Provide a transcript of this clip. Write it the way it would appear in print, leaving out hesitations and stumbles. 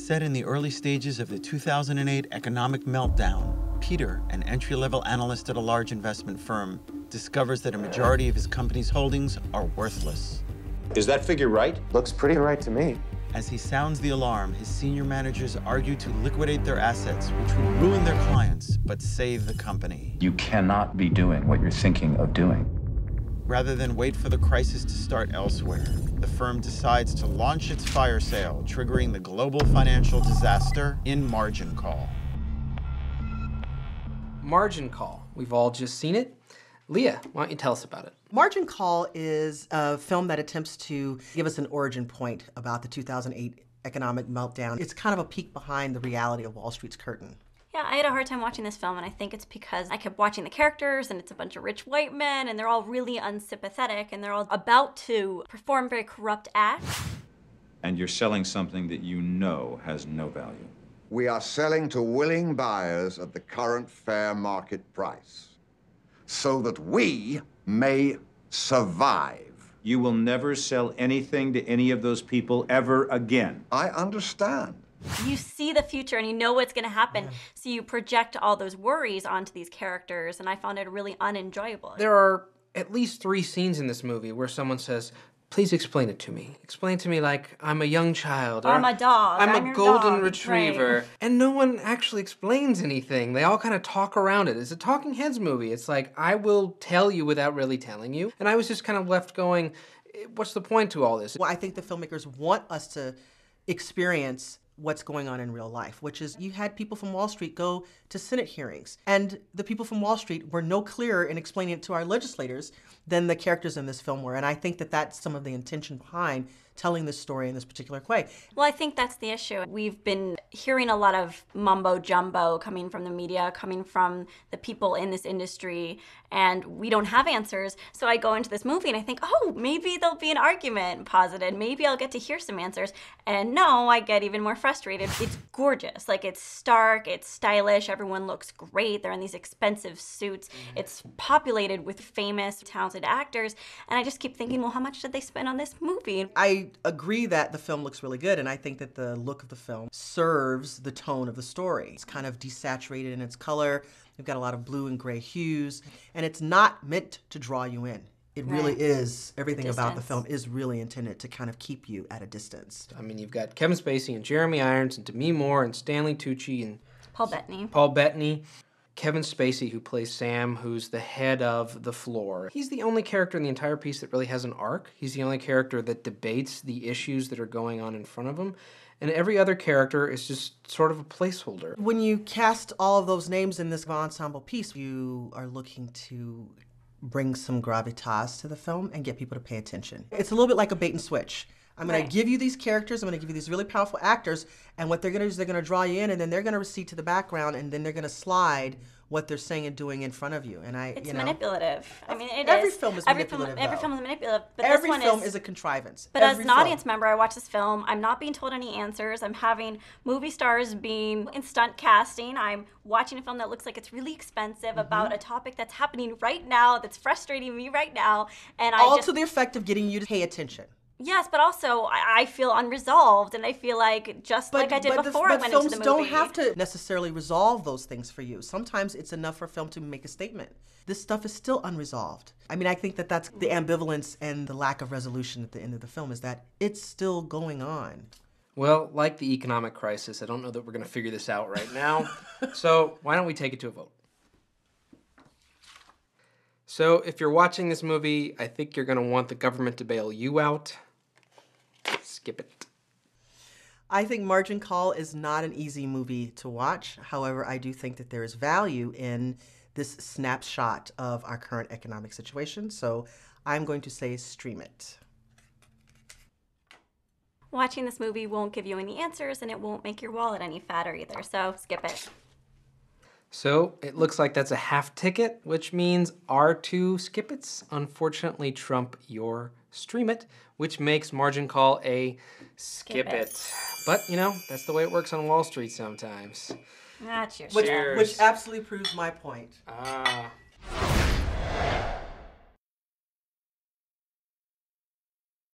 Set in the early stages of the 2008 economic meltdown, Peter, an entry-level analyst at a large investment firm, discovers that a majority of his company's holdings are worthless. Is that figure right? Looks pretty right to me. As he sounds the alarm, his senior managers argue to liquidate their assets, which would ruin their clients, but save the company. You cannot be doing what you're thinking of doing. Rather than wait for the crisis to start elsewhere, the firm decides to launch its fire sale, triggering the global financial disaster in Margin Call. Margin Call. We've all just seen it. Leah, why don't you tell us about it? Margin Call is a film that attempts to give us an origin point about the 2008 economic meltdown. It's kind of a peek behind the reality of Wall Street's curtain. Yeah, I had a hard time watching this film, and I think it's because I kept watching the characters, and it's a bunch of rich white men, and they're all really unsympathetic, and they're all about to perform very corrupt acts. And you're selling something that you know has no value. We are selling to willing buyers at the current fair market price, so that we may survive. You will never sell anything to any of those people ever again. I understand. You see the future and you know what's going to happen, so you project all those worries onto these characters, and I found it really unenjoyable. There are at least 3 scenes in this movie where someone says, please explain it to me. Explain to me like I'm a young child. Or I'm a dog. I'm a golden dog. retriever. Right. And no one actually explains anything. They all kind of talk around it. It's a talking heads movie. It's like, I will tell you without really telling you. And I was just kind of left going, what's the point to all this? Well, I think the filmmakers want us to experience what's going on in real life, which is you had people from Wall Street go to Senate hearings, and the people from Wall Street were no clearer in explaining it to our legislators than the characters in this film were. And I think that that's some of the intention behind telling this story in this particular way. Well, I think that's the issue. We've been hearing a lot of mumbo jumbo coming from the media, coming from the people in this industry, and we don't have answers. So I go into this movie and I think, oh, maybe there'll be an argument posited. Maybe I'll get to hear some answers. And no, I get even more frustrated. It's gorgeous. Like, it's stark, it's stylish, everyone looks great. They're in these expensive suits. It's populated with famous, talented actors. And I just keep thinking, well, how much did they spend on this movie? I agree that the film looks really good, and I think that the look of the film serves the tone of the story. It's kind of desaturated in its color. We've got a lot of blue and gray hues, and it's not meant to draw you in. It really is. Everything about the film is really intended to kind of keep you at a distance. I mean, you've got Kevin Spacey and Jeremy Irons and Demi Moore and Stanley Tucci and Paul Bettany. Paul Bettany. Kevin Spacey, who plays Sam, who's the head of the floor. He's the only character in the entire piece that really has an arc. He's the only character that debates the issues that are going on in front of him. And every other character is just sort of a placeholder. When you cast all of those names in this ensemble piece, you are looking to bring some gravitas to the film and get people to pay attention. It's a little bit like a bait and switch. I'm going to give you these characters, I'm going to give you these really powerful actors, and what they're going to do is they're going to draw you in, and then they're going to recede to the background, and then they're going to slide what they're saying and doing in front of you. And It's manipulative. I mean, every film is manipulative. Every film is manipulative, but every this one film is a contrivance. But as an audience member, I watch this film. I'm not being told any answers. I'm having movie stars being in stunt casting. I'm watching a film that looks like it's really expensive about a topic that's happening right now, that's frustrating me right now, and all to the effect of getting you to pay attention. Yes, but also I feel unresolved, and I feel like like I did before I went into the movie. But films don't have to necessarily resolve those things for you. Sometimes it's enough for a film to make a statement. This stuff is still unresolved. I mean, I think that that's the ambivalence and the lack of resolution at the end of the film, is that it's still going on. Well, like the economic crisis, I don't know that we're going to figure this out right now. So why don't we take it to a vote? So if you're watching this movie, I think you're going to want the government to bail you out. Skip it. I think Margin Call is not an easy movie to watch. However, I do think that there is value in this snapshot of our current economic situation. So I'm going to say stream it. Watching this movie won't give you any answers, and it won't make your wallet any fatter either, so skip it. So it looks like that's a half ticket, which means our 2 skip it's unfortunately trump your stream it, which makes Margin Call a skip it. But, you know, that's the way it works on Wall Street sometimes. Ah, cheers. Which absolutely proves my point. Ah.